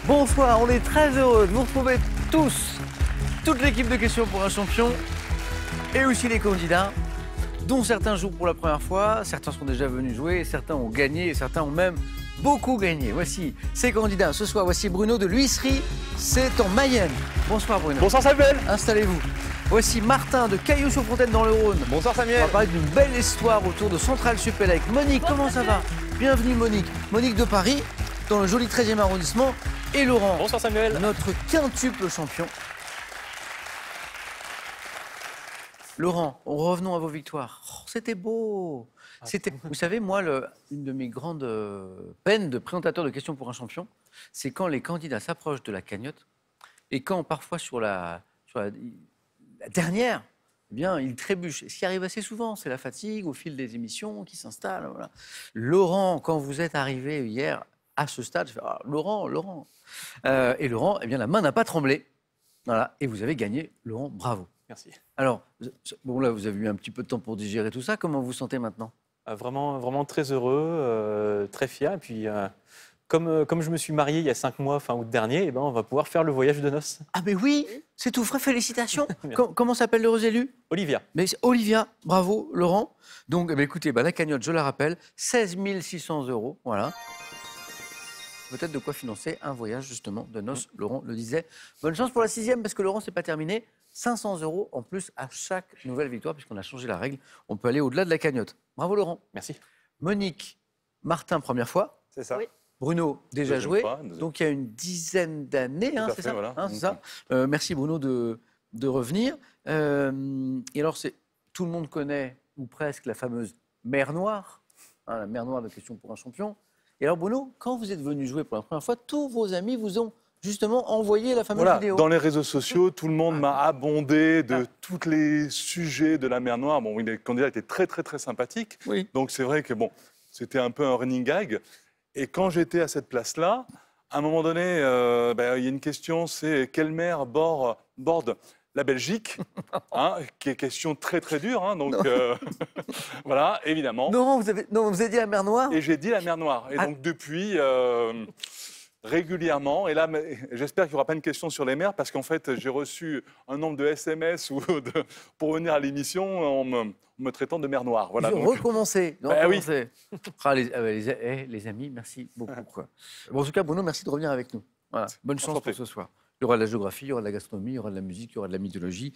Bonsoir, on est très heureux de vous retrouver tous, toute l'équipe de Questions pour un champion et aussi les candidats, dont certains jouent pour la première fois, certains sont déjà venus jouer, certains ont gagné et certains ont même beaucoup gagné. Voici ces candidats. Ce soir, voici Bruno de l'Huisserie, c'est en Mayenne. Bonsoir Bruno. Bonsoir Samuel. Installez-vous. Voici Martin de Cailloux-sur-Fontaine dans le Rhône. Bonsoir On va Samuel. parler d'une belle histoire autour de Centrale Supélec. Monique, comment ça va? Bienvenue Monique. Monique de Paris, dans le joli 13e arrondissement. Et Laurent, Bonsoir Samuel. notre quintuple champion. Laurent, revenons à vos victoires. Oh, c'était beau. Vous savez, moi, une de mes grandes peines de présentateur de Questions pour un champion, c'est quand les candidats s'approchent de la cagnotte et quand parfois sur la dernière, eh bien, ils trébuchent. Ce qui arrive assez souvent, c'est la fatigue au fil des émissions qui s'installe. Voilà. Laurent, quand vous êtes arrivé hier à ce stade, je fais Laurent. Et Laurent, eh bien, la main n'a pas tremblé. Voilà. Et vous avez gagné. Laurent, bravo. Merci. Alors, bon, là, vous avez eu un petit peu de temps pour digérer tout ça. Comment vous vous sentez maintenant? Vraiment très heureux, très fier. Et puis, comme je me suis marié il y a 5 mois, fin août dernier, eh ben, on va pouvoir faire le voyage de noces. Ah, mais oui, c'est tout frais. Félicitations. Comment s'appelle l'heureux élu? Olivia. Mais c'est Olivia, bravo Laurent. Donc, eh bien, écoutez, la cagnotte, je la rappelle, 16 600 €. Voilà. Peut-être de quoi financer un voyage justement de noces, Laurent le disait. Bonne chance pour la 6e, parce que Laurent, c'est pas terminé. 500 € en plus à chaque nouvelle victoire, puisqu'on a changé la règle. On peut aller au-delà de la cagnotte. Bravo Laurent. Merci. Monique, Martin, première fois. C'est ça. Oui. Bruno, déjà Deuxième joué. fois, Donc il y a une dizaine d'années, hein, Tout à c'est fait, ça, voilà. c'est ça. Merci Bruno de revenir. Et alors, tout le monde connaît, ou presque, la fameuse mer Noire, hein, la mer Noire de Questions pour un champion. Et alors Bruno, quand vous êtes venu jouer pour la première fois, tous vos amis vous ont justement envoyé la fameuse Voilà, vidéo. dans les réseaux sociaux, tout le monde m'a abondé de tous les sujets de la mer Noire. Bon, oui, les candidats étaient très sympathiques. Oui. Donc c'est vrai que bon, c'était un peu un running gag. Et quand j'étais à cette place-là, à un moment donné, il y a une question, c'est quelle mer borde la Belgique, hein, qui est question très dure. Hein, donc voilà, évidemment. Non, vous avez dit la mer Noire. Et j'ai dit la mer Noire. Et donc depuis, régulièrement, et là, j'espère qu'il n'y aura pas une question sur les mers, parce qu'en fait, j'ai reçu un nombre de SMS pour venir à l'émission en me traitant de mer Noire. Voilà, Ils ont recommencé. Oui. Les amis, merci beaucoup. Quoi. Bon, en tout cas, Bruno, merci de revenir avec nous. Voilà. Bonne chance pour ce soir. Il y aura de la géographie, il y aura de la gastronomie, il y aura de la musique, il y aura de la mythologie.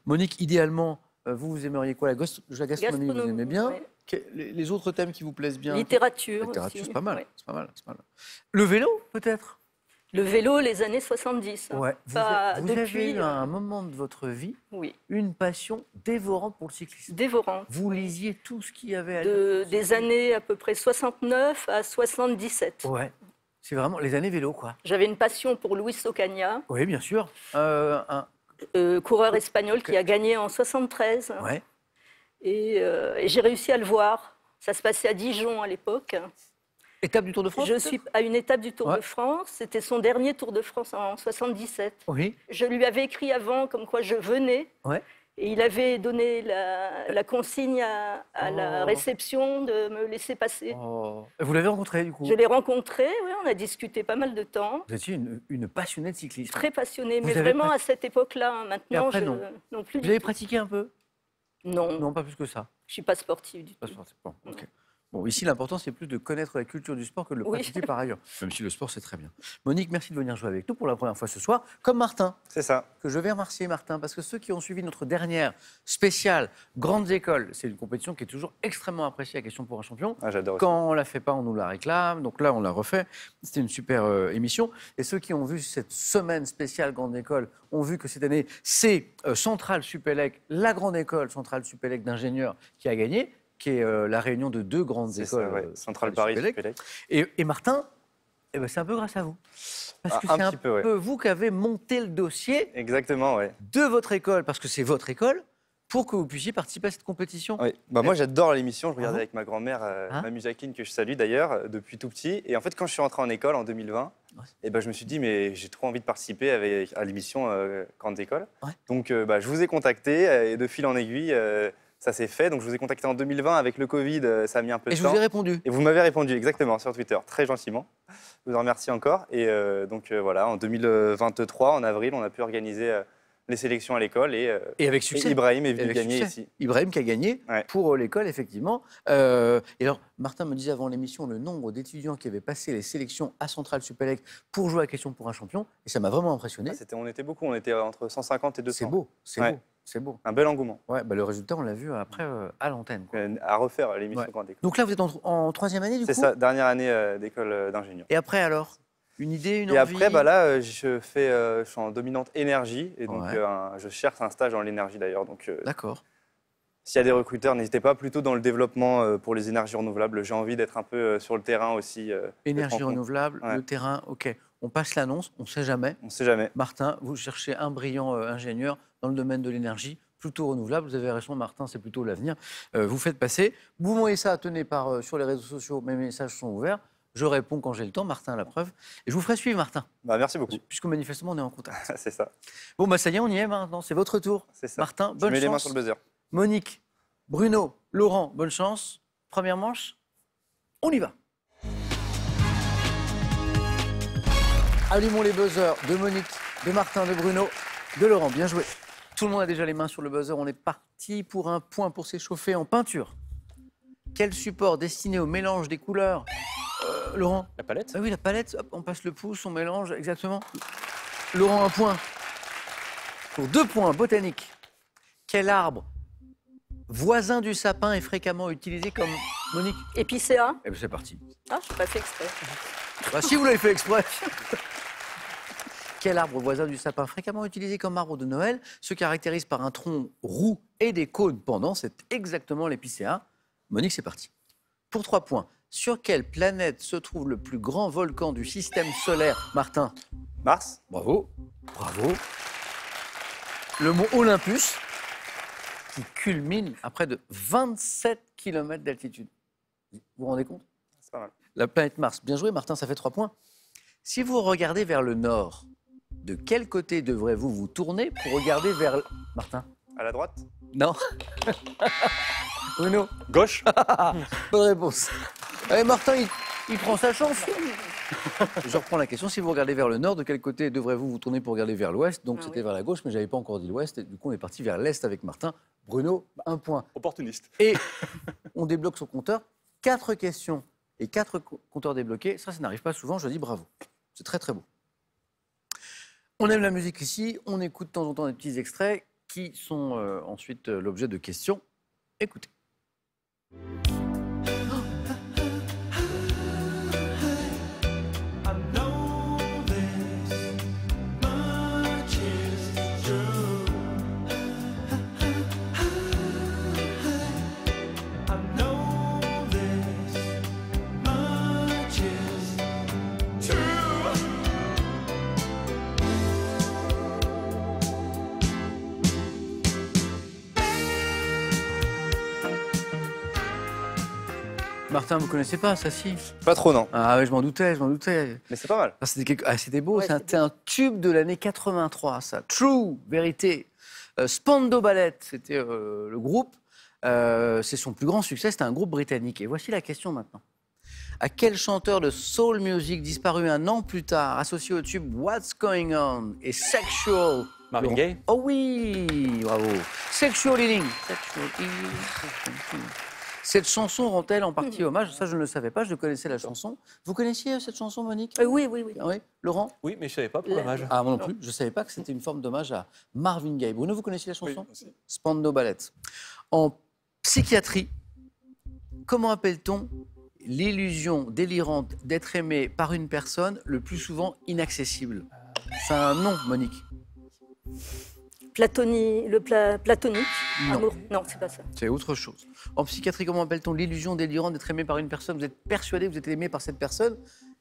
Monique, idéalement, vous aimeriez quoi? La gastronomie, vous aimez bien? Ouais. Les autres thèmes qui vous plaisent bien? Littérature. Littérature, aussi. c'est pas mal. Ouais. C'est pas mal, c'est pas mal. Le vélo, peut-être? Le vélo, les années 70. hein. Ouais. Vous Pas avez depuis. eu à un moment de votre vie Oui, une passion dévorante pour le cyclisme. dévorante. Vous lisiez tout ce qu'il y avait à lire. Des années à peu près 69 à 77. Ouais. C'est vraiment les années vélo, quoi. J'avais une passion pour Luis Ocaña, Oui, bien sûr. coureur espagnol qui a gagné en 73. Ouais. Et j'ai réussi à le voir. Ça se passait à Dijon à l'époque. Étape du Tour de France. Je peut-être suis à une étape du Tour Ouais. de France. C'était son dernier Tour de France en 77. Oui. Je lui avais écrit avant comme quoi je venais. Ouais. Et il avait donné la consigne à la réception de me laisser passer. Oh. Vous l'avez rencontré du coup. Je l'ai rencontré, oui, on a discuté pas mal de temps. Vous étiez une passionnée de cyclisme. Très passionnée, mais avez vraiment à cette époque-là. hein. Maintenant, Et après, non. non plus. Vous du avez tout. pratiqué un peu? Non, Non, pas plus que ça. je suis pas sportive du Pas tout. sportif. Bon, ok. Bon, ici, l'important, c'est plus de connaître la culture du sport que de le Oui. pratiquer par ailleurs. Même si le sport, c'est très bien. Monique, merci de venir jouer avec nous pour la première fois ce soir, comme Martin, C'est ça. que je vais remercier, Martin, parce que ceux qui ont suivi notre dernière spéciale Grandes Écoles, c'est une compétition qui est toujours extrêmement appréciée à Question pour un champion. Ah, j'adore. Quand on la fait pas, on nous la réclame. Donc là, on l'a refait. C'était une super émission. Et ceux qui ont vu cette semaine spéciale Grande École ont vu que cette année, c'est Centrale Supélec, la grande école Centrale Supélec d'ingénieurs qui a gagné, qui est la réunion de deux grandes C'est écoles. ça, ouais. Centrale Paris, Supélec. Supélec. Et Martin, eh ben, c'est un peu grâce à vous. Parce que Un c'est un petit peu, ouais. peu vous qui avez monté le dossier Exactement, ouais. de votre école, parce que c'est votre école, pour que vous puissiez participer à cette compétition. Oui. Moi, j'adore l'émission. Je regardais bon avec ma grand-mère, Hein Mamie Jacqueline, que je salue d'ailleurs, depuis tout petit. Et en fait, quand je suis rentré en école en 2020, je me suis dit, mais j'ai trop envie de participer à l'émission Grande École. Ouais. Donc, je vous ai contacté et de fil en aiguille, ça s'est fait. Donc je vous ai contacté en 2020 avec le Covid, ça a mis un peu Et de je temps. vous ai répondu. Et vous m'avez répondu exactement sur Twitter, très gentiment. Je vous en remercie encore. Et donc voilà, en 2023, en avril, on a pu organiser les sélections à l'école et avec et succès. Ibrahim est venu Avec gagner succès. ici. Ibrahim qui a gagné Ouais. pour l'école, effectivement. Et alors, Martin me disait avant l'émission le nombre d'étudiants qui avaient passé les sélections à Centrale Supélec pour jouer à Question pour un champion. Et ça m'a vraiment impressionné. On était beaucoup, on était entre 150 et 200. C'est beau, c'est Ouais. beau, c'est beau. Un bel engouement. Ouais, bah, le résultat, on l'a vu après à l'antenne, quoi. À refaire l'émission Ouais. Grande École. Donc là, vous êtes en troisième année, du coup. C'est ça, dernière année d'école d'ingénieur. Et après, alors, une idée, une Et envie. après, bah là, je suis en dominante énergie et donc Ouais. je cherche un stage dans l'énergie d'ailleurs. Donc, D'accord. s'il y a des recruteurs, n'hésitez pas plutôt dans le développement pour les énergies renouvelables. J'ai envie d'être un peu sur le terrain aussi. Énergie d'être en compte. renouvelable, Ouais. le terrain, ok. On passe l'annonce, on ne sait jamais. On ne sait jamais. Martin, vous cherchez un brillant ingénieur dans le domaine de l'énergie, plutôt renouvelable. Vous avez raison, Martin, c'est plutôt l'avenir. Vous faites passer. Vous m'envoyez ça, tenez, sur les réseaux sociaux, mes messages sont ouverts. Je réponds quand j'ai le temps, Martin, la preuve. Et je vous ferai suivre, Martin, Bah, merci beaucoup. puisque manifestement, on est en contact. C'est ça. Bon, bah ça y est, on y est maintenant. C'est votre tour. C'est ça. Martin, Je bonne mets les mains chance. sur le buzzer. Monique, Bruno, Laurent, bonne chance. Première manche, on y va. Allumons les buzzers de Monique, de Martin, de Bruno, de Laurent. Bien joué. Tout le monde a déjà les mains sur le buzzer. On est parti pour un point pour s'échauffer en peinture. Quel support destiné au mélange des couleurs Laurent? La palette. Ah oui, la palette. Hop, on passe le pouce, on mélange, exactement. Laurent, un point. Pour 2 points, botanique. Quel arbre voisin du sapin est fréquemment utilisé comme... Monique? Épicéa. Eh bien, c'est parti. Ah, je pas fait exprès. Bah, si vous l'avez fait exprès. Quel arbre voisin du sapin fréquemment utilisé comme arbre de Noël se caractérise par un tronc roux et des cônes pendants? C'est exactement l'épicéa. Monique, c'est parti. Pour 3 points. Sur quelle planète se trouve le plus grand volcan du système solaire? Martin? Mars. Bravo. Bravo. Le mont Olympus, qui culmine à près de 27 km d'altitude. Vous vous rendez compte? C'est pas mal. La planète Mars. Bien joué, Martin, ça fait 3 points. Si vous regardez vers le nord, de quel côté devrez-vous vous tourner pour regarder vers... Martin? À la droite. Non. Bruno? Gauche. Bonne réponse. Allez, Martin, il prend sa chance. Je reprends la question. Si vous regardez vers le nord, de quel côté devrez-vous vous tourner pour regarder vers l'ouest? Donc, Ah c'était oui. vers la gauche, mais je n'avais pas encore dit l'ouest. Et du coup, on est parti vers l'est avec Martin. Bruno, 1 point. Opportuniste. Et on débloque son compteur. 4 questions et 4 compteurs débloqués. Ça n'arrive pas souvent. Je dis bravo. C'est très, très beau. On aime la musique ici. On écoute de temps en temps des petits extraits qui sont ensuite l'objet de questions. Écoutez. Martin, vous connaissez pas ça, si? Pas trop, non. Ah oui, je m'en doutais, je m'en doutais. Mais c'est pas mal. Ah, c'était beau, Ouais, c'était un tube de l'année 83, ça. True, vérité. Spandau Ballet, c'était le groupe. C'est son plus grand succès, c'était un groupe britannique. Et voici la question maintenant. À quel chanteur de soul music disparu un an plus tard, associé au tube What's Going On et Sexual? Marvin Gaye. Oh oui, bravo. Sexual Healing. Sexual Healing. Cette chanson rend-elle en partie hommage? Ça, je ne le savais pas, je connaissais la chanson. Vous connaissiez cette chanson, Monique? Oui, oui, oui. Ah oui. Laurent? Oui, mais je savais pas pour l'hommage. Ah, moi non plus. Je ne savais pas que c'était une forme d'hommage à Marvin Gaye. Bruno, vous connaissiez la chanson? Oui, aussi. Spandau Ballet. En psychiatrie, comment appelle-t-on l'illusion délirante d'être aimé par une personne, le plus souvent inaccessible? C'est un nom, Monique. Platonique. Non. Amour. Non, c'est pas ça. C'est autre chose. En psychiatrie, comment appelle-t-on l'illusion délirante d'être aimé par une personne? Vous êtes persuadé que vous êtes aimé par cette personne,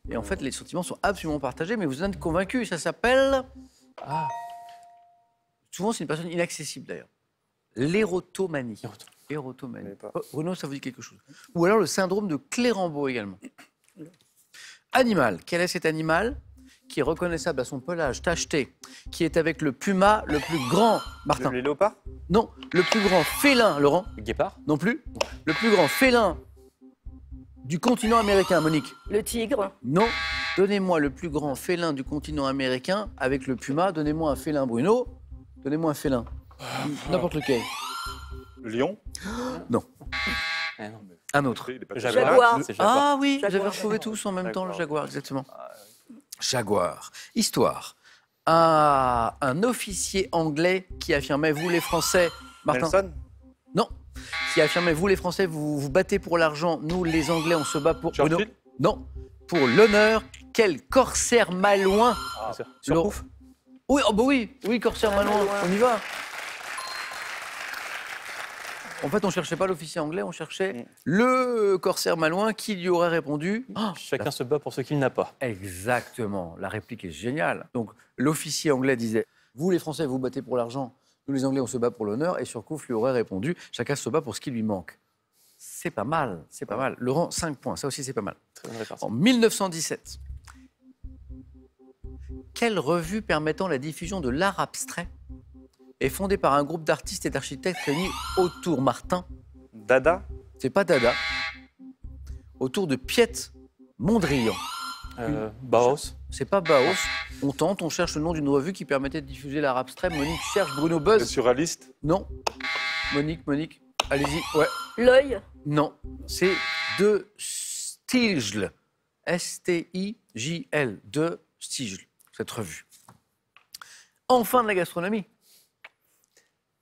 et en fait, les sentiments sont absolument partagés, mais vous en êtes convaincu. Ça s'appelle... Ah, Souvent, c'est une personne inaccessible, d'ailleurs. L'érotomanie. Érotomanie. Je connais pas. Oh, Bruno, ça vous dit quelque chose? Ou alors le syndrome de Clérambault également. Animal. Quel est cet animal qui est reconnaissable à son pelage tacheté, qui est avec le puma le plus grand, Martin. Les léopards? Non, le plus grand félin, Laurent. Le guépard? Non plus. Le plus grand félin du continent américain, Monique. Le tigre. Non. Donnez-moi le plus grand félin du continent américain avec le puma. Donnez-moi un félin, Bruno. Donnez-moi un félin. N'importe lequel. Le lion? Non. Eh non. Un autre. Il est pas Le tout seul. Jaguar. C'est jaguar. Ah oui, Jaguar. vous avez retrouvé tous en même temps le Jaguar. jaguar, exactement. Jaguar. Histoire. Un officier anglais qui affirmait, vous les Français, Martin. Nelson? Non. Qui affirmait, vous les Français, vous vous battez pour l'argent, nous les Anglais, on se bat pour... Churchill? Bruno. Non. Pour l'honneur, quel corsaire malouin. Bien sûr. Laurent. Surcouf? Oui, oh bah oui, corsaire malouin, on y va. En fait, on cherchait pas l'officier anglais, on cherchait le corsaire malouin qui lui aurait répondu. Oh, Chacun se bat pour ce qu'il n'a pas. exactement, la réplique est géniale. Donc, l'officier anglais disait, vous les Français, vous battez pour l'argent, nous les Anglais, on se bat pour l'honneur, et Surcouf lui aurait répondu, chacun se bat pour ce qui lui manque. C'est pas mal, c'est pas mal. Laurent, 5 points, ça aussi c'est pas mal. Très bonne répartie. En 1917, quelle revue permettant la diffusion de l'art abstrait est fondée par un groupe d'artistes et d'architectes réunis autour, Martin, Dada? c'est pas Dada, autour de Piet Mondrian. Bauhaus? C'est pas Bauhaus. On tente, on cherche le nom d'une revue qui permettait de diffuser l'art abstrait. Monique cherche, Bruno Le buzz. surréaliste? Non. Monique, allez-y. Ouais. L'œil. Non. C'est de Stigl. S-T-I-J-L. De Stigl, cette revue. Enfin de la gastronomie.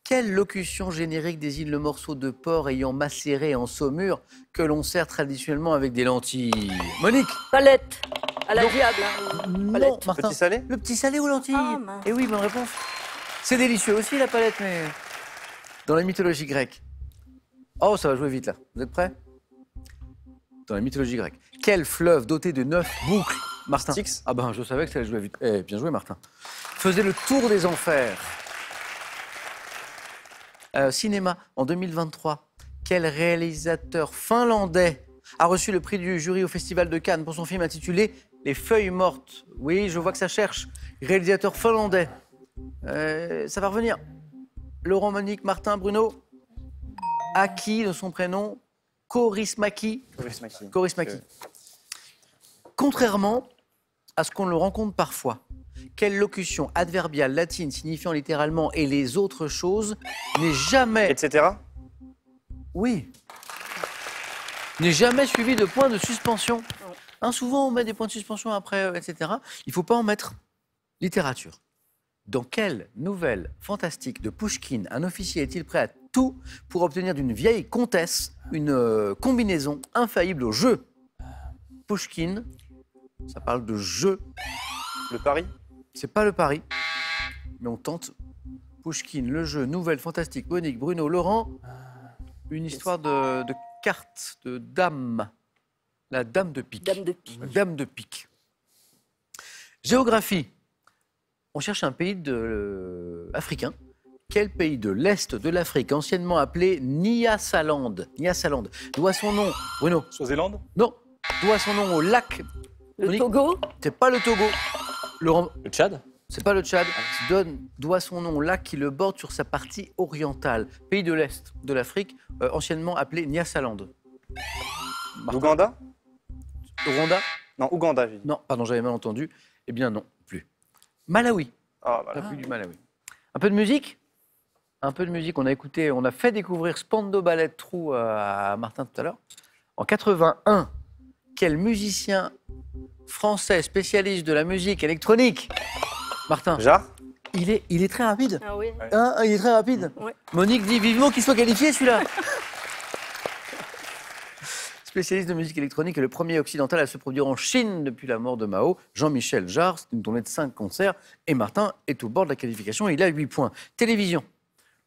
Quelle locution générique désigne le morceau de porc ayant macéré en saumure que l'on sert traditionnellement avec des lentilles? Monique? Palette. À la Non. diable. Hein. Non, Palette. Martin. Petit salé? Le petit salé aux lentilles. Ah, mince. Et oui, bonne réponse. C'est délicieux aussi, la palette, mais dans la mythologie grecque. Oh, ça va jouer vite, là. Vous êtes prêts? Dans la mythologie grecque. Quel fleuve doté de 9 boucles, Martin? Styx? Ah ben, je savais que ça allait jouer vite. Eh, bien joué, Martin. Faisait le tour des enfers. Cinéma, en 2023. Quel réalisateur finlandais a reçu le prix du jury au Festival de Cannes pour son film intitulé Les Feuilles Mortes? Oui, je vois que ça cherche. Réalisateur finlandais. Ça va revenir. Laurent, Monique, Martin, Bruno. Aki de son prénom. Kaurismäki. Kaurismäki. Contrairement à ce qu'on le rencontre parfois, quelle locution adverbiale latine signifiant littéralement « et les autres choses » n'est jamais... Etc. Oui. N'est jamais suivi de point de suspension. Hein, souvent, on met des points de suspension après, etc. Il ne faut pas en mettre. Littérature. Dans quelle nouvelle fantastique de Pouchkine un officier est-il prêt à tout pour obtenir d'une vieille comtesse une combinaison infaillible au jeu? Pouchkine, ça parle de jeu. Le pari? C'est pas le pari, mais on tente. Pouchkine, le jeu, nouvelle fantastique, Monique, Bruno, Laurent. Une histoire de cartes, de dames. La dame de pique. Dame de pique. Dame de pique. Géographie. On cherche un pays africain. Quel pays de l'Est de l'Afrique, anciennement appelé Nyasaland, doit son nom, Bruno? Swaziland? Non, doit son nom au lac. Le Monique. Togo. C'est pas le Togo. Laurent, Le Tchad? c'est pas le Tchad. Doit son nom au lac qui le borde sur sa partie orientale. Pays de l'Est de l'Afrique, anciennement appelé Nyasaland. Martin. Ouganda? Rwanda? Non, Ouganda, j'ai dit. Non, pardon, j'avais mal entendu. Eh bien non, plus. Malawi. Ah, voilà. République du Malawi. Un peu de musique? Un peu de musique. On a écouté, on a fait découvrir Spandau Ballet Trou à Martin tout à l'heure. En 81, quel musicien français spécialiste de la musique électronique, Martin? Jarre? Il est très rapide. Ah oui. Hein, il est très rapide. Ouais. Monique dit vivement qu'il soit qualifié celui-là. Spécialiste de musique électronique et le premier occidental à se produire en Chine depuis la mort de Mao, Jean-Michel Jarre, c'est une tournée de 5 concerts, et Martin est au bord de la qualification, il a 8 points. Télévision.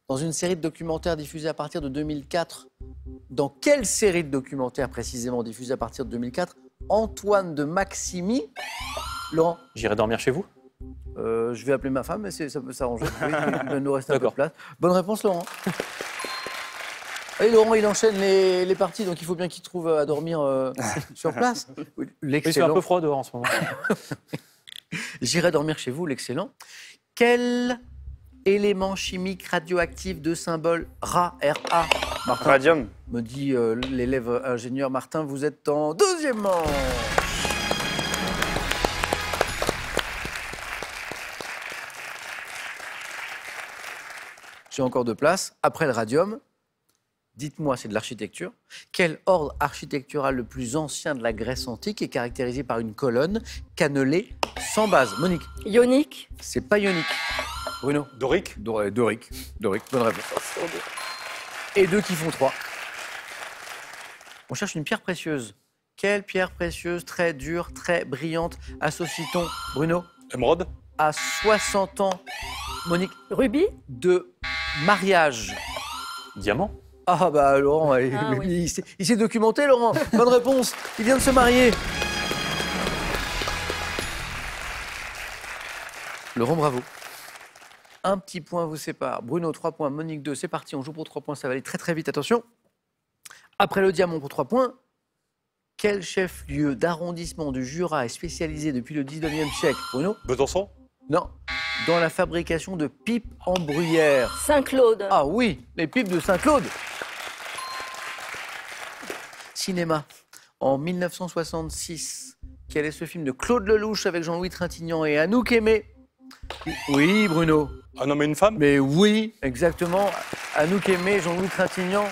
Dans une série de documentaires diffusée à partir de 2004, dans quelle série de documentaires précisément diffusée à partir de 2004, Antoine de Maximi, Laurent? J'irai dormir chez vous? Je vais appeler ma femme, mais ça peut s'arranger. Oui, il va nous rester un peu de D'accord. place. Bonne réponse, Laurent. Et Laurent, il enchaîne les parties, donc il faut bien qu'il trouve à dormir sur place. Oui, c'est un L'excellent. peu froid dehors en ce moment. J'irai dormir chez vous, l'excellent. Quel élément chimique radioactif de symbole Ra, R-A Martin, Radium. me dit l'élève ingénieur Martin, vous êtes en deuxième manche. J'ai encore 2 places. Après le radium, dites-moi, c'est de l'architecture. Quel ordre architectural le plus ancien de la Grèce antique est caractérisé par une colonne cannelée sans base? Monique, Ionique. c'est pas ionique. Bruno? Dorique. Dorique. Dorique, bonne réponse. Et 2 qui font 3. On cherche une pierre précieuse. Quelle pierre précieuse, très dure, très brillante, associe-t-on, Bruno, Émeraude. à 60 ans, Monique, Rubis. de mariage? Diamant. Ah bah Laurent, Ah oui. il s'est documenté, Laurent. Bonne réponse, il vient de se marier. Laurent, bravo. Un petit point vous sépare. Bruno, 3 points. Monique, 2. C'est parti, on joue pour 3 points. Ça va aller très très vite, attention. Après le diamant pour 3 points, quel chef-lieu d'arrondissement du Jura est spécialisé depuis le 19e siècle? Bruno? Besançon. Non. Dans la fabrication de pipes en bruyère. Saint-Claude. Ah oui, les pipes de Saint-Claude. Cinéma. En 1966, quel est ce film de Claude Lelouch avec Jean-Louis Trintignant et Anouk Aimée? Oui, Bruno. Un homme et une femme. Mais oui, exactement. Anouk Aimée, Jean-Louis Trintignant,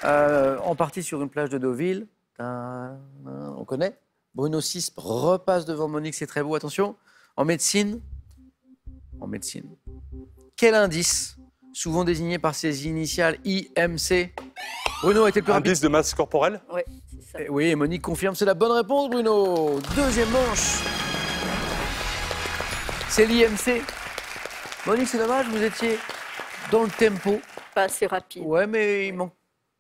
en partie sur une plage de Deauville. On connaît. Bruno Sisp repasse devant Monique, c'est très beau, attention. En médecine. Quel indice, souvent désigné par ses initiales IMC? Bruno était le plus rapide. Indice de masse corporelle. Oui, c'est ça. Oui, et Monique confirme, c'est la bonne réponse, Bruno. Deuxième manche. C'est l'IMC. Monique, c'est dommage, vous étiez dans le tempo. Pas assez rapide. Ouais, mais il manque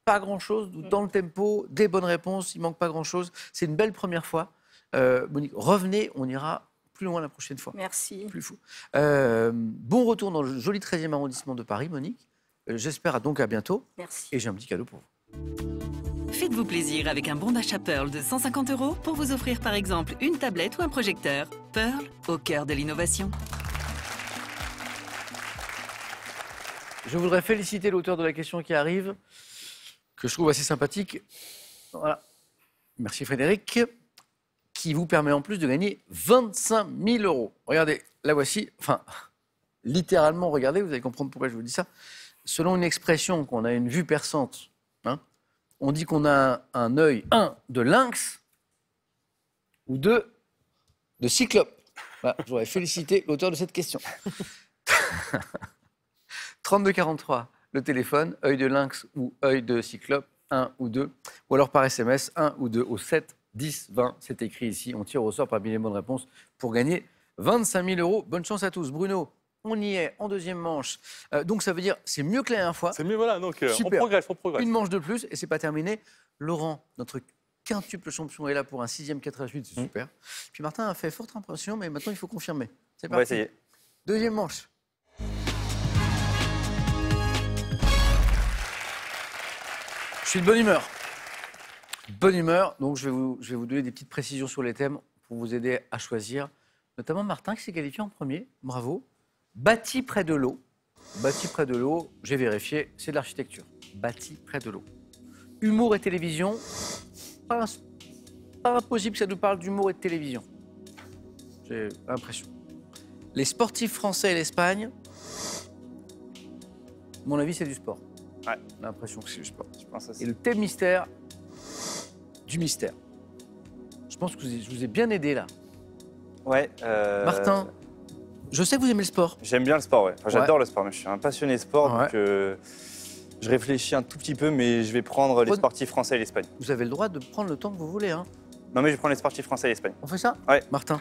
pas grand-chose. Dans le tempo, des bonnes réponses, il manque pas grand-chose. C'est une belle première fois. Monique, revenez, on ira plus loin la prochaine fois. Merci. Plus fou. Bon retour dans le joli 13e arrondissement de Paris, Monique. J'espère donc à bientôt. Merci. Et j'ai un petit cadeau pour vous. Faites-vous plaisir avec un bon d'achat Pearl de 150 € pour vous offrir par exemple une tablette ou un projecteur. Pearl, au cœur de l'innovation. Je voudrais féliciter l'auteur de la question qui arrive, que je trouve assez sympathique. Voilà. Merci Frédéric, qui vous permet en plus de gagner 25 000 €. Regardez, la voici. Enfin, littéralement, regardez, vous allez comprendre pourquoi je vous dis ça. Selon une expression qu'on a une vue perçante, hein, on dit qu'on a un œil, 1, de lynx, ou 2, de cyclope. Voilà, je voudrais féliciter l'auteur de cette question. 3243, le téléphone, œil de lynx ou œil de cyclope, 1 ou 2. Ou alors par SMS, 1 ou 2 au 7 10 20. C'est écrit ici. On tire au sort parmi les bonnes réponses pour gagner 25 000 €. Bonne chance à tous. Bruno, on y est en deuxième manche. Donc ça veut dire c'est mieux que la dernière fois. C'est mieux, voilà. Donc on Super. progresse, on progresse. Une manche de plus et c'est pas terminé. Laurent, notre quintuple champion est là pour un 6e 4 à 8, c'est super. Puis Martin a fait forte impression, mais maintenant il faut confirmer. C'est On va parti. essayer. Deuxième manche. Je suis de bonne humeur. Bonne humeur, donc je vais vous donner des petites précisions sur les thèmes pour vous aider à choisir. Notamment Martin qui s'est qualifié en premier, bravo. Bâti près de l'eau. Bâti près de l'eau, j'ai vérifié, c'est de l'architecture. Bâti près de l'eau. Humour et télévision, pas impossible que ça nous parle d'humour et de télévision. J'ai l'impression. Les sportifs français et l'Espagne, à mon avis, c'est du sport. Ouais. J'ai l'impression que c'est du sport. Je pense aussi. Et le thème mystère, du mystère. Je pense que je vous ai bien aidé là. Ouais. Martin, je sais que vous aimez le sport. J'aime bien le sport, ouais. Enfin, j'adore le sport, mais je suis un passionné de sport, Ouais. donc je réfléchis un tout petit peu, mais je vais prendre les sportifs français et l'Espagne. Vous avez le droit de prendre le temps que vous voulez. Hein. Non, mais je vais prendre les sportifs français et l'Espagne. On fait ça? Ouais. Martin.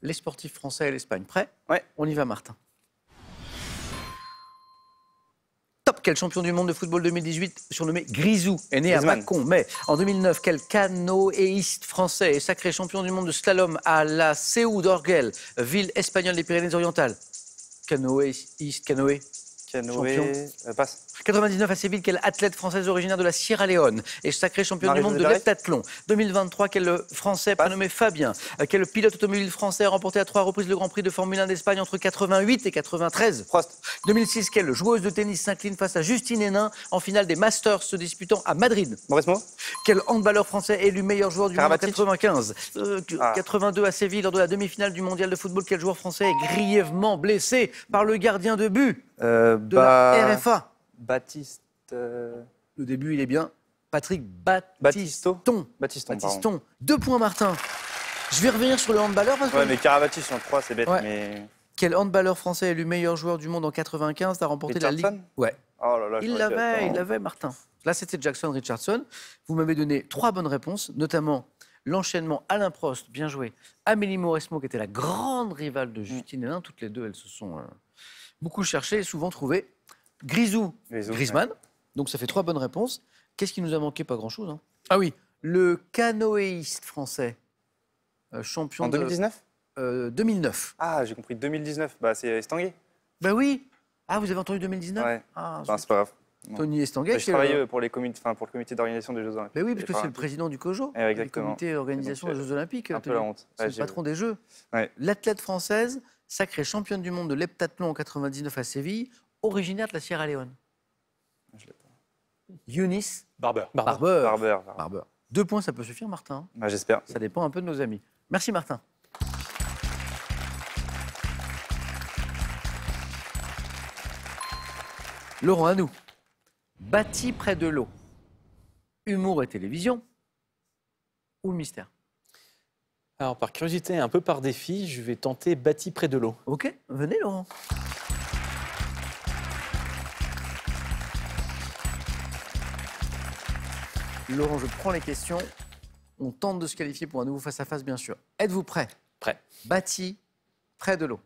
Les sportifs français et l'Espagne. Prêt? Ouais. On y va, Martin. Top. Quel champion du monde de football 2018, surnommé Grisou, est né à Griezmann. Mâcon. Mais en 2009, quel canoëiste français est sacré champion du monde de slalom à la Seu d'Orguel, ville espagnole des Pyrénées-Orientales? Canoë. Canoë, passe. 99 à Séville, quelle athlète française originaire de la Sierra Leone est sacrée championne du monde de Marie-Josée l'heptathlon? 2023, quel français prénommé Fabien, quel pilote automobile français a remporté à 3 reprises le Grand Prix de Formule 1 d'Espagne entre 88 et 93? Prost. 2006, quelle joueuse de tennis s'incline face à Justine Hénin en finale des Masters se disputant à Madrid? Maurice Mo. Quel handballeur français élu meilleur joueur du monde en Karabatic. 95? Ah. 82 à Séville, lors de la demi-finale du mondial de football, quel joueur français est grièvement blessé par le gardien de but de la RFA? Baptiste. Le début, il est bien. Patrick Baptisto. Bastiston. Baptiston. pardon. Bastiston. 2 points, Martin. Je vais revenir sur le handballeur parce que... Ouais, mais Karabatic sur 3, c'est bête. Ouais. Mais. Quel handballeur français élu meilleur joueur du monde en 95 a remporté la Ligue? Richardson. Ouais. Oh là là, Il l'avait, Martin. Là, c'était Jackson Richardson. Vous m'avez donné 3 bonnes réponses, notamment l'enchaînement Alain Prost, bien joué, Amélie Mauresmo, qui était la grande rivale de Justine Hénin. Toutes les deux, elles se sont beaucoup cherchées et souvent trouvées. Grisou, Griezmann. Donc, ça fait 3 bonnes réponses. Qu'est-ce qui nous a manqué? Pas grand-chose. Hein. Ah oui, le canoëiste français, champion En 2019 de 2009. Ah, j'ai compris 2019. Bah, c'est Estanguet. Ben oui. Ah, vous avez entendu 2019? Ouais. Ah, Enfin, c'est pas grave. Tony Estanguet. Je travaillais pour, pour le comité d'organisation des Jeux Olympiques. Ben oui, parce que c'est le Paralympiques. président du COJO, Ouais, le exactement. comité d'organisation des Donc, Jeux Olympiques. Un peu Tony. la honte. C'est Ouais, le j'ai patron des Jeux. Ouais. L'athlète française, sacrée championne du monde de l'heptathlon en 99 à Séville, originaire de la Sierra Leone. Je l'ai pas. Eunice Barber. Barber. Barber. Barber. 2 points, ça peut suffire, Martin. Bah, j'espère. Ça dépend un peu de nos amis. Merci, Martin. Laurent, à nous. Bâti près de l'eau. Humour et télévision ou mystère? Alors, par curiosité et un peu par défi, je vais tenter bâti près de l'eau. Ok, venez, Laurent. Laurent, je prends les questions. On tente de se qualifier pour un nouveau face-à-face, bien sûr. Êtes-vous prêt? Prêt. Bâti près de l'eau.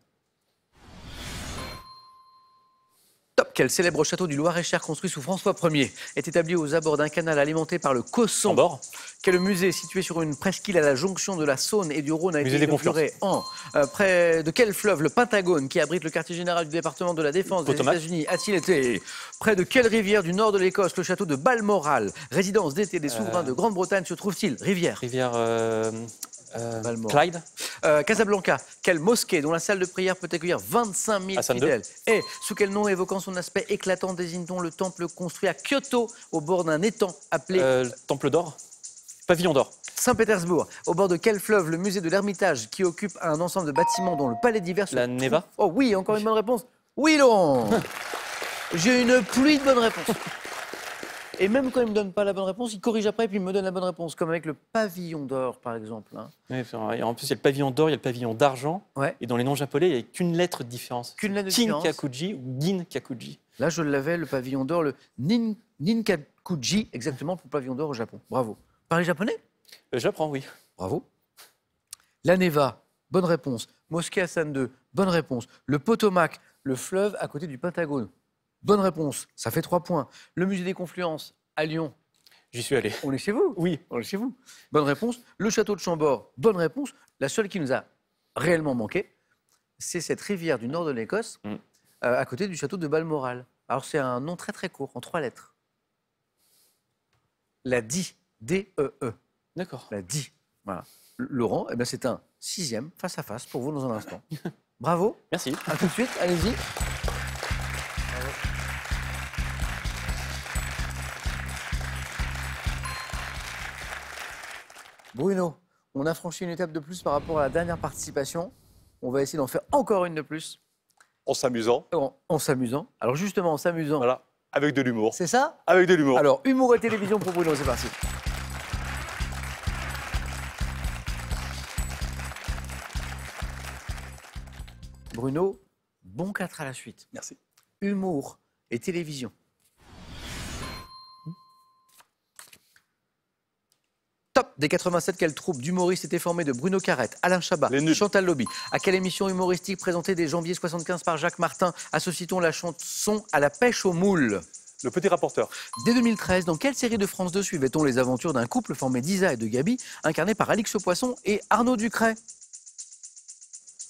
Top. Quel célèbre château du Loir-et-Cher construit sous François Ier est établi aux abords d'un canal alimenté par le Cosson? En bord. Quel musée situé sur une presqu'île à la jonction de la Saône et du Rhône a Musée été des inauguré en près de quel fleuve le Pentagone, qui abrite le quartier général du département de la Défense des Potomac. États-Unis, a-t-il été? Près de quelle rivière du nord de l'Écosse le château de Balmoral, résidence d'été des souverains de Grande-Bretagne, se trouve-t-il? Rivière. Rivière Balmoral. Clyde. Casablanca, quelle mosquée dont la salle de prière peut accueillir 25 000 Hassan II. fidèles? Et sous quel nom évoquant son aspect éclatant désigne-t-on le temple construit à Kyoto au bord d'un étang appelé Le Temple d'or. Pavillon d'or. Saint-Pétersbourg? Au bord de quel fleuve le musée de l'Ermitage, qui occupe un ensemble de bâtiments dont le palais d'hiver se La trouve? Neva. Oh oui, encore une bonne réponse. Oui, Laurent. J'ai une pluie de bonnes réponses. Et même quand il ne me donne pas la bonne réponse, il corrige après et puis il me donne la bonne réponse, comme avec le pavillon d'or, par exemple. Hein. Ouais, en plus, il y a le pavillon d'or, il y a le pavillon d'argent. Ouais. Et dans les noms japonais, il n'y a qu'une lettre de différence. Qu'une lettre de différence. Kinkakuji ou Ginkakuji. Là, je l'avais, le pavillon d'or, le Ninkakuji, exactement, pour le pavillon d'or au Japon. Bravo. Paris japonais? J'apprends, oui. Bravo. La Neva, bonne réponse. Mosquée Hassan II, bonne réponse. Le Potomac, le fleuve à côté du Pentagone. Bonne réponse, ça fait 3 points. Le musée des Confluences à Lyon, J'y suis allé. on est chez vous? Oui. On est chez vous. Bonne réponse. Le château de Chambord, bonne réponse. La seule qui nous a réellement manqué, c'est cette rivière du nord de l'Écosse, à côté du château de Balmoral. Alors c'est un nom très très court, en 3 lettres. La DIE, D-E-E. D'accord. La DIE. Voilà. Laurent, eh bien, c'est un 6e face-à-face pour vous dans un instant. Bravo. Merci. À tout de suite, allez-y. Bruno, on a franchi une étape de plus par rapport à la dernière participation. On va essayer d'en faire encore une de plus En s'amusant. en s'amusant. Alors justement, en s'amusant, Voilà. Avec de l'humour. c'est ça? Avec de l'humour. Alors, humour et télévision pour Bruno, c'est parti. Bruno, bon 4 à la suite. Merci. Humour et télévision. Top des 87, quelle troupe d'humoristes était formée de Bruno Carrette, Alain Chabat, Les nuls. Chantal Lobby? À quelle émission humoristique présentée dès janvier 75 par Jacques Martin associe-t-on la chanson à la pêche aux moules? Le petit rapporteur. Dès 2013, dans quelle série de France 2 suivait-on les aventures d'un couple formé d'Isa et de Gabi, incarné par Alix Poisson et Arnaud Ducret?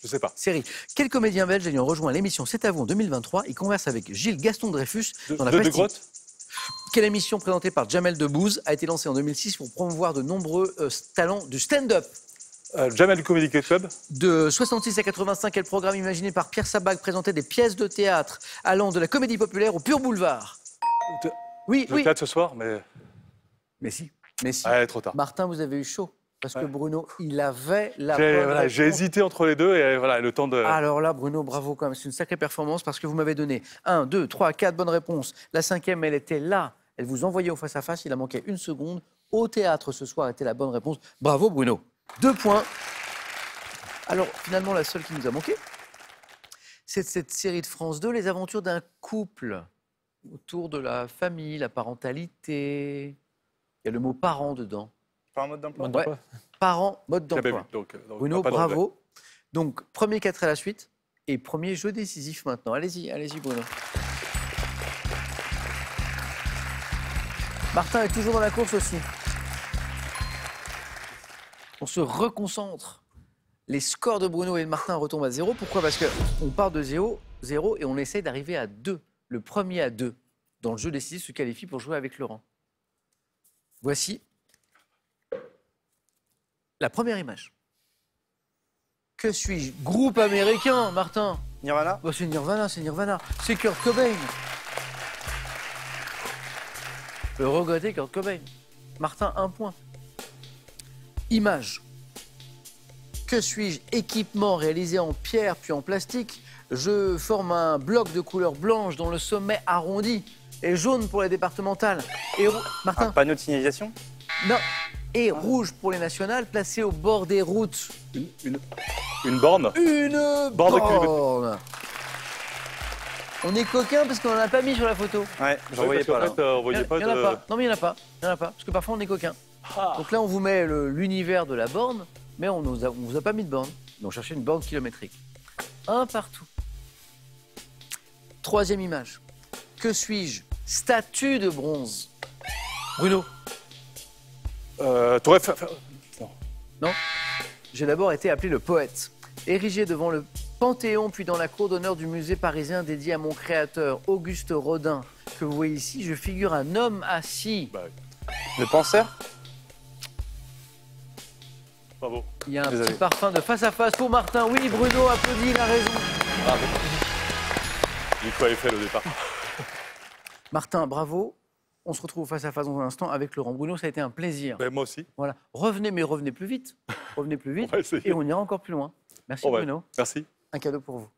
Je sais pas. Série. Quel comédien belge ayant rejoint l'émission C'est à vous en 2023, il converse avec Gilles Gaston Dreyfus dans la De pastille. Grotte. Quelle émission présentée par Jamel Debbouze a été lancée en 2006 pour promouvoir de nombreux talents du stand-up? Jamel Comedy Club. De 66 à 85, quel programme imaginé par Pierre Sabag présentait des pièces de théâtre allant de la comédie populaire au pur boulevard? Oui, Le oui. théâtre ce soir, mais Mais si, mais si. trop tard. Martin, vous avez eu chaud. Parce que Ouais. Bruno, il avait la bonne Voilà, j'ai réponse. hésité entre les deux et voilà, le temps de. Alors là, Bruno, bravo quand même. C'est une sacrée performance parce que vous m'avez donné 1, 2, 3, 4 bonnes réponses. La cinquième, elle était là. Elle vous envoyait au face-à-face. Il a manqué une seconde. Au théâtre ce soir était la bonne réponse. Bravo, Bruno. 2 points. Alors, finalement, la seule qui nous a manqué, c'est cette série de France 2, les aventures d'un couple autour de la famille, la parentalité. Il y a le mot parent dedans. Pas un mode d'emploi. Mode Ouais. d'emploi. Parent, mode J'avais d'emploi. vu, donc, Bruno, pas d'anglais. bravo. Donc, premier 4 à la suite et premier jeu décisif maintenant. Allez-y, allez-y, Bruno. Martin est toujours dans la course aussi. On se reconcentre. Les scores de Bruno et de Martin retombent à 0. Pourquoi? Parce qu'on part de 0 et on essaie d'arriver à 2. Le premier à 2 dans le jeu décisif se qualifie pour jouer avec Laurent. Voici la première image. Que suis-je? Groupe américain, Martin. Nirvana. Oh, c'est Nirvana, c'est Nirvana. C'est Kurt Cobain. Le regretté Kurt Cobain. Martin, 1 point. Image. Que suis-je? Équipement réalisé en pierre puis en plastique. Je forme un bloc de couleur blanche dont le sommet arrondi et jaune pour les départementales. Et Un Martin, panneau de signalisation. non. Et rouge pour les nationales, placé au bord des routes. Une borne. Une Borne de borne. On est coquin parce qu'on n'en a pas mis sur la photo. Ouais, je Ouais, voyais parce pas qu'en là. fait, on voyait pas Il y en a de. pas. Non, mais il n'y en a pas. Il y en a pas. Parce que parfois, on est coquin. Ah. Donc là, on vous met l'univers de la borne, mais on ne vous a pas mis de borne. Donc, cherchez une borne kilométrique. Un partout. Troisième image. Que suis-je? Statue de bronze. Bruno. Tour Eiffel. Non. Non. J'ai d'abord été appelé le poète. Érigé devant le Panthéon, puis dans la cour d'honneur du musée parisien dédié à mon créateur, Auguste Rodin, que vous voyez ici, je figure un homme assis. Bah, Le penseur. bravo. Il y a un Désolé. petit parfum de face à face pour Martin. Oui, Bruno applaudit, il a raison. Il faut Eiffel au départ. Martin, bravo. On se retrouve face à face dans un instant avec Laurent. Bruno, ça a été un plaisir. Ben, moi aussi. Voilà. Revenez, mais revenez plus vite. Revenez plus vite On va essayer. et on ira encore plus loin. Merci Ouais. Bruno. Merci. Un cadeau pour vous.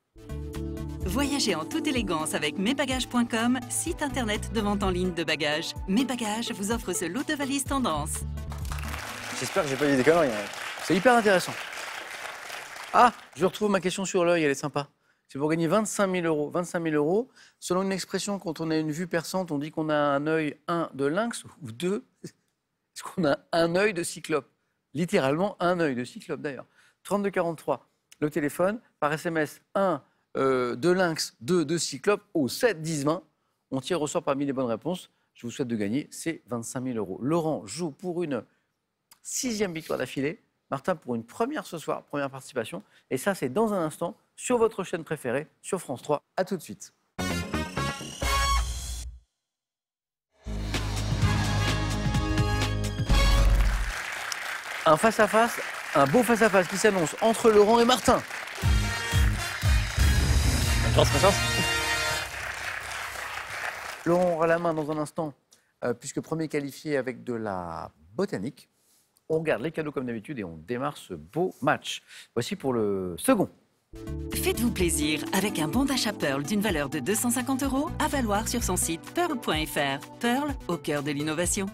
Voyagez en toute élégance avec mesbagages.com, site internet de vente en ligne de bagages. Mes Bagages vous offre ce lot de valises tendance. J'espère que j'ai pas dit des conneries. Hein. C'est hyper intéressant. Ah, je retrouve ma question sur l'œil, elle est sympa. C'est pour gagner 25 000 euros. 25 000 euros, selon une expression, quand on a une vue perçante, on dit qu'on a un œil, 1, de lynx, ou 2, est-ce qu'on a un œil de cyclope? Littéralement, un œil de cyclope, d'ailleurs. 3243, le téléphone, par SMS, 1 de lynx, 2 de cyclope, au 7 10 20. On tire au sort parmi les bonnes réponses. Je vous souhaite de gagner ces 25 000 euros. Laurent joue pour une 6e victoire d'affilée. Martin pour une première ce soir, première participation. Et ça, c'est dans un instant sur votre chaîne préférée, sur France 3. À tout de suite. Un face-à-face, un beau face-à-face qui s'annonce entre Laurent et Martin. Bonne chance. Laurent aura la main dans un instant, puisque premier qualifié avec de la botanique. On regarde les cadeaux comme d'habitude et on démarre ce beau match. Voici pour le second. Faites-vous plaisir avec un bon d'achat Pearl d'une valeur de 250 € à valoir sur son site pearl.fr. Pearl, au cœur de l'innovation.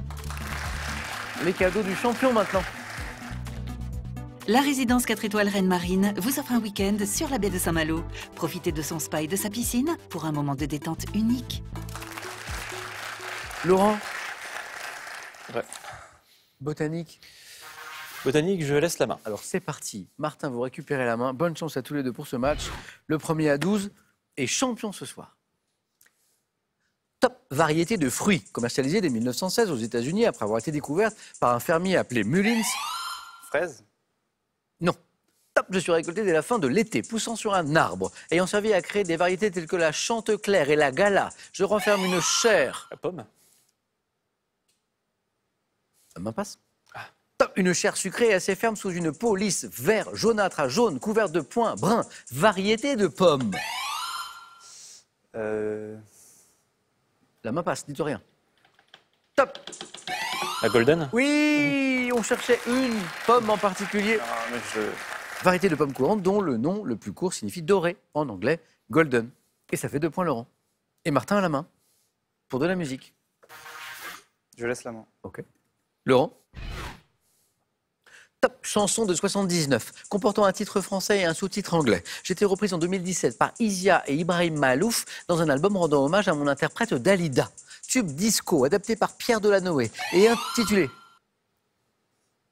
Les cadeaux du champion maintenant. La résidence 4 étoiles Reine Marine vous offre un week-end sur la baie de Saint-Malo. Profitez de son spa et de sa piscine pour un moment de détente unique. Laurent. Ouais. Botanique. Botanique, je laisse la main. Alors c'est parti. Martin, vous récupérez la main. Bonne chance à tous les deux pour ce match. Le premier à 12 est champion ce soir. Top variété de fruits, commercialisée dès 1916 aux États-Unis après avoir été découverte par un fermier appelé Mullins. Fraise. Non. Top, je suis récolté dès la fin de l'été, poussant sur un arbre, ayant servi à créer des variétés telles que la Chanteclair et la Gala. Je renferme une chair. La pomme. Ça m'impasse. Top, une chair sucrée et assez ferme sous une peau lisse, vert, jaunâtre à jaune, couverte de points bruns. Variété de pommes. La main passe, dites rien. Top. La golden. Oui, on cherchait une pomme en particulier. Ah, mais Variété de pommes courantes dont le nom le plus court signifie doré, en anglais, golden. Et ça fait 2 points, Laurent. Et Martin à la main, pour de la musique. je laisse la main. Ok. Laurent. Top, chanson de 79, comportant un titre français et un sous-titre anglais. J'ai été reprise en 2017 par Isia et Ibrahim Malouf dans un album rendant hommage à mon interprète Dalida. Tube disco, adapté par Pierre Delanoë et intitulé...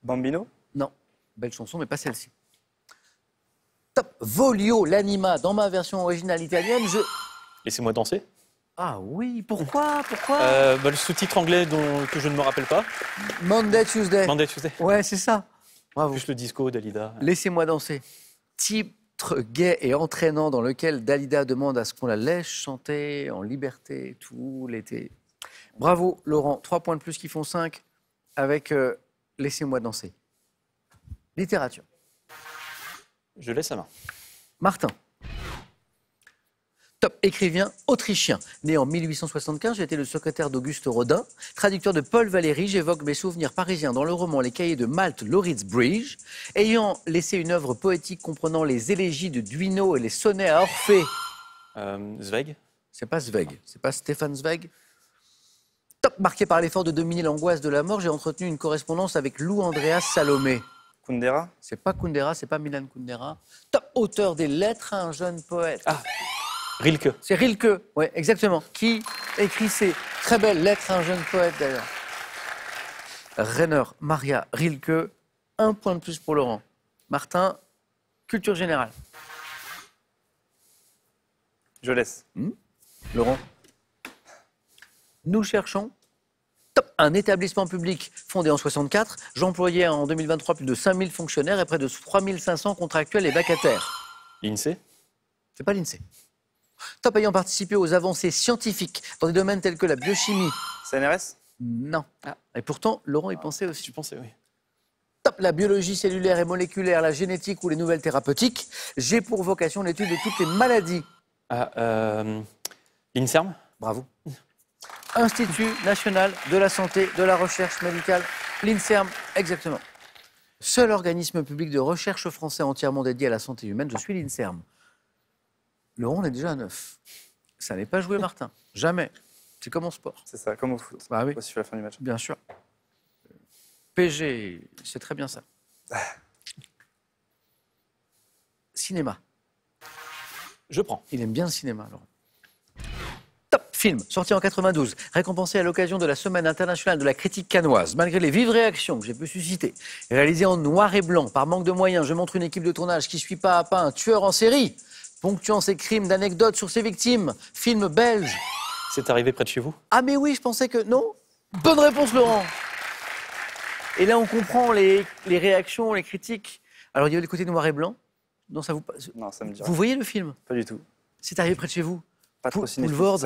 Bambino? Non, belle chanson, mais pas celle-ci. Top, Volio, l'anima, dans ma version originale italienne, Laissez-moi danser. Ah oui, pourquoi Le sous-titre anglais que je ne me rappelle pas. Monday, Tuesday. Monday Tuesday. Ouais, c'est ça. Bravo. Plus le disco, Dalida. Laissez-moi danser. Titre gai et entraînant dans lequel Dalida demande à ce qu'on la laisse chanter en liberté tout l'été. Bravo, Laurent. 3 points de plus qui font 5 avec Laissez-moi danser. Littérature. Je laisse la main. Martin. Top, écrivain autrichien. Né en 1875, j'ai été le secrétaire d'Auguste Rodin. Traducteur de Paul Valéry, j'évoque mes souvenirs parisiens dans le roman Les Cahiers de Malte, Lauritz Bridge. Ayant laissé une œuvre poétique comprenant les élégies de Duino et les sonnets à Orphée. Zweig. C'est pas Zweig, c'est pas Stéphane Zweig. Top, marqué par l'effort de dominer l'angoisse de la mort, j'ai entretenu une correspondance avec Lou Andreas Salomé. Kundera? C'est pas Kundera, c'est pas Milan Kundera. Top, auteur des Lettres à un jeune poète. Ah, Rilke. C'est Rilke, oui, exactement, qui écrit ces très belles lettres à un jeune poète d'ailleurs. Rainer Maria Rilke, 1 point de plus pour Laurent. Martin, culture générale. Je laisse. Laurent. Nous cherchons top, un établissement public fondé en 64. J'employais en 2023 plus de 5000 fonctionnaires et près de 3500 contractuels et vacataires. L'INSEE. C'est pas l'INSEE. Top, ayant participé aux avancées scientifiques dans des domaines tels que la biochimie. CNRS? Non. Et pourtant, Laurent y pensait aussi. Tu pensais, oui. Top, la biologie cellulaire et moléculaire, la génétique ou les nouvelles thérapeutiques. J'ai pour vocation l'étude de toutes les maladies. L'INSERM. Bravo. Institut national de la santé, de la recherche médicale, l'INSERM, exactement. Seul organisme public de recherche français entièrement dédié à la santé humaine, je suis l'INSERM. Laurent, on est déjà à 9. Ça n'est pas joué, Martin. Jamais. C'est comme en sport. C'est ça, comme au foot. Bah oui. Aussi à la fin du match. Bien sûr. PG, c'est très bien ça. Cinéma. Je prends. Il aime bien le cinéma, Laurent. Top film, sorti en 92, récompensé à l'occasion de la Semaine internationale de la critique cannoise. Malgré les vives réactions que j'ai pu susciter, réalisé en noir et blanc, par manque de moyens, je montre une équipe de tournage qui suit pas à pas un tueur en série, ponctuant ses crimes d'anecdotes sur ses victimes. Film belge. C'est arrivé près de chez vous? Ah mais oui, je pensais que... Non. Bonne réponse, Laurent. Et là, on comprend les réactions, les critiques. Alors, il y a le côté noir et blanc. Non, ça vous... Non, ça me dit Vous voyez le film? pas du tout. C'est arrivé près de chez vous. Pas trop cinéphile. Poulvord,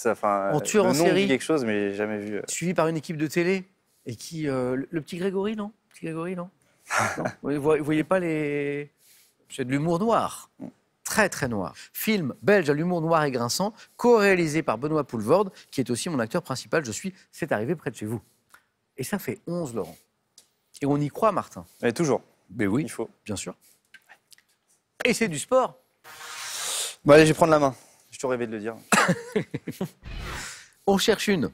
Enfin, en tueur en le nom série. dit quelque chose, mais j'ai jamais vu. suivi par une équipe de télé. Et qui... le petit Grégory, non? Petit Grégory, non? Non. Vous voyez pas les... C'est de l'humour noir. Très, très noir. Film belge à l'humour noir et grinçant, co-réalisé par Benoît Poulvord, qui est aussi mon acteur principal. Je suis C'est arrivé près de chez vous. Et ça fait 11, Laurent. Et on y croit, Martin. Mais toujours, Ben oui, il faut. bien sûr. Et c'est du sport. Bon, allez, je vais prendre la main. Je te rêvais de le dire. On cherche une.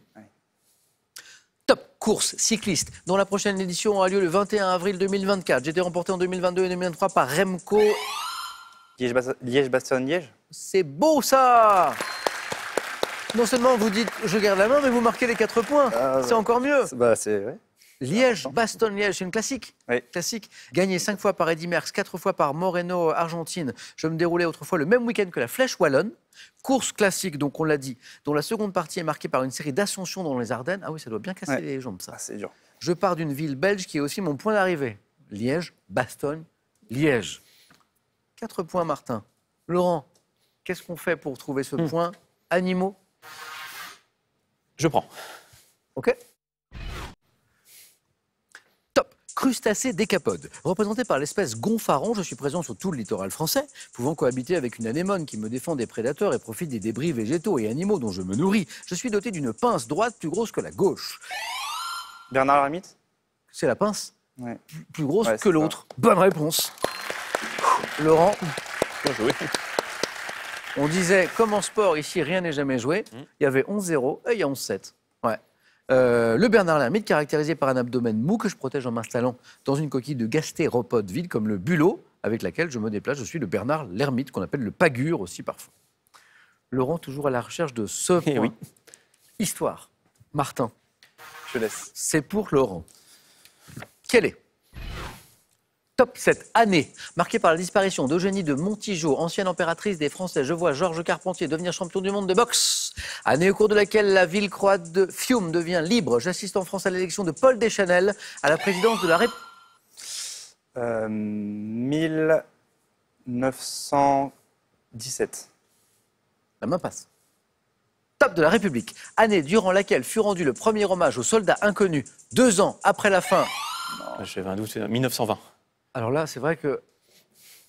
Top course cycliste, dont la prochaine édition aura lieu le 21 avril 2024. J'ai été remporté en 2022 et 2023 par Remco. Liège-Bastogne-Liège? C'est beau ça! Non seulement vous dites je garde la main, mais vous marquez les 4 points. Ah, C'est encore mieux. Bah, c'est. Ouais. Liège-Bastogne-Liège, c'est une classique. Oui. Classique. Gagné 5 fois par Eddy Merckx, 4 fois par Moreno, Argentine. Je me déroulais autrefois le même week-end que la Flèche Wallonne. Course classique, donc on l'a dit, dont la seconde partie est marquée par une série d'ascensions dans les Ardennes. Ah oui, ça doit bien casser Ouais. les jambes, ça. Ah, c'est dur. Je pars d'une ville belge qui est aussi mon point d'arrivée. Liège, Bastogne, Liège. 4 points, Martin. Laurent, qu'est-ce qu'on fait pour trouver ce point? Animaux. Je prends. OK. Top. Crustacés décapodes. Représenté par l'espèce gonfaron, je suis présent sur tout le littoral français, pouvant cohabiter avec une anémone qui me défend des prédateurs et profite des débris végétaux et animaux dont je me nourris. Je suis doté d'une pince droite plus grosse que la gauche. Bernard l'ermite? C'est la pince Ouais. plus grosse Ouais, que c'est l'autre. Bonne réponse. Laurent, Bien joué. on disait, comme en sport, ici, rien n'est jamais joué. Il y avait 11-0 et il y a 11-7. Ouais. Le Bernard l'ermite, caractérisé par un abdomen mou que je protège en m'installant dans une coquille de gastéropodes vide comme le bulot, avec laquelle je me déplace. Je suis le Bernard l'ermite, qu'on appelle le pagure aussi parfois. Laurent, toujours à la recherche de ce point. Eh oui. Histoire. Martin, Je laisse. c'est pour Laurent. Quelle est top cette année, marquée par la disparition d'Eugénie de Montijo, ancienne impératrice des Français. Je vois Georges Carpentier devenir champion du monde de boxe. Année au cours de laquelle la ville croate de Fiume devient libre. J'assiste en France à l'élection de Paul Deschanel à la présidence de la République. 1917. La main passe. Top de la République. Année durant laquelle fut rendu le premier hommage aux soldats inconnus, 2 ans après la fin. J'avais un doute, c'est 1920. Alors là, c'est vrai que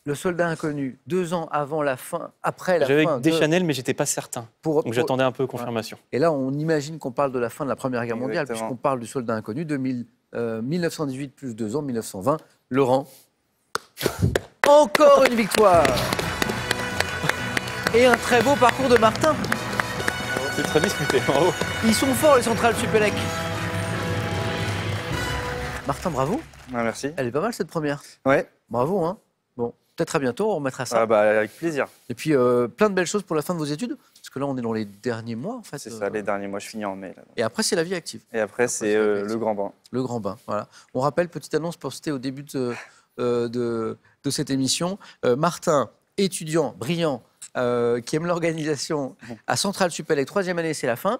le soldat inconnu, 2 ans avant la fin, après la J'avais fin. Deschanel, mais j'étais pas certain. Donc j'attendais un peu confirmation. Et là, on imagine qu'on parle de la fin de la Première Guerre mondiale, Exactement. puisqu'on parle du soldat inconnu, 1918 plus 2 ans, 1920. Laurent, encore une victoire. Et un très beau parcours de Martin. C'est très disputé. Bravo. Ils sont forts, les centrales Supélec. Martin, bravo. Ah, merci. Elle est pas mal, cette première. Ouais. Bravo, hein. Bon, peut-être à bientôt, on remettra ça. Ah bah, avec plaisir. Et puis, plein de belles choses pour la fin de vos études, parce que là, on est dans les derniers mois, en fait. C'est ça, les derniers mois, je finis en mai. Là. Et après, c'est la vie active. Et après, c'est c'est la vie le active. grand bain. Le grand bain, voilà. On rappelle, petite annonce postée au début de cette émission. Martin, étudiant brillant, qui aime l'organisation à Centrale Supélec, 3e année, c'est la fin.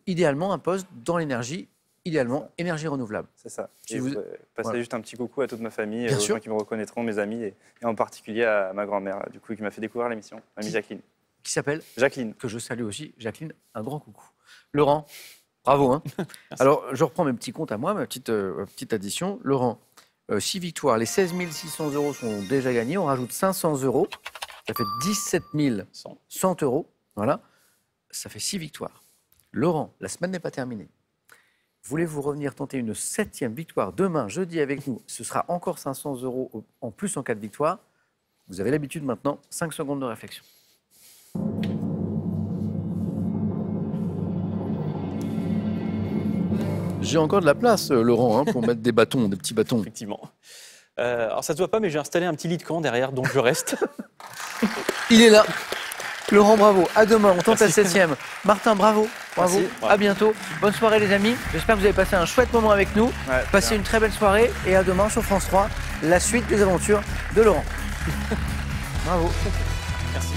Idéalement, un poste dans l'énergie, idéalement énergie renouvelable. C'est ça. Si Et vous- passer voilà. juste un petit coucou à toute ma famille, Bien aux sûr. gens qui me reconnaîtront, mes amis, et en particulier à ma grand-mère, du coup, qui m'a fait découvrir l'émission, mamie Jacqueline. Qui s'appelle, Jacqueline. que je salue aussi, Jacqueline, un grand coucou. Laurent, bravo. Hein. Alors, je reprends mes petits comptes à moi, ma petite addition. Laurent, 6 victoires, les 16 600 € sont déjà gagnés. On rajoute 500 €. Ça fait 17 100 €. Voilà. Ça fait 6 victoires. Laurent, la semaine n'est pas terminée. Voulez-vous revenir tenter une 7e victoire demain, jeudi, avec nous? Ce sera encore 500 € en plus en cas de victoire. Vous avez l'habitude maintenant. 5 secondes de réflexion. J'ai encore de la place, Laurent, hein, pour mettre des bâtons, des petits bâtons. Effectivement. Alors ça se voit pas, mais j'ai installé un petit lit de camp derrière, donc je reste. Il est là. Laurent, bravo. À demain, on tente Merci. la 7e. Martin, bravo. Bravo. Merci. À bientôt. Bonne soirée, les amis. J'espère que vous avez passé un chouette moment avec nous. Ouais, Passez bien. une très belle soirée. Et à demain sur France 3, la suite des aventures de Laurent. Bravo. Merci.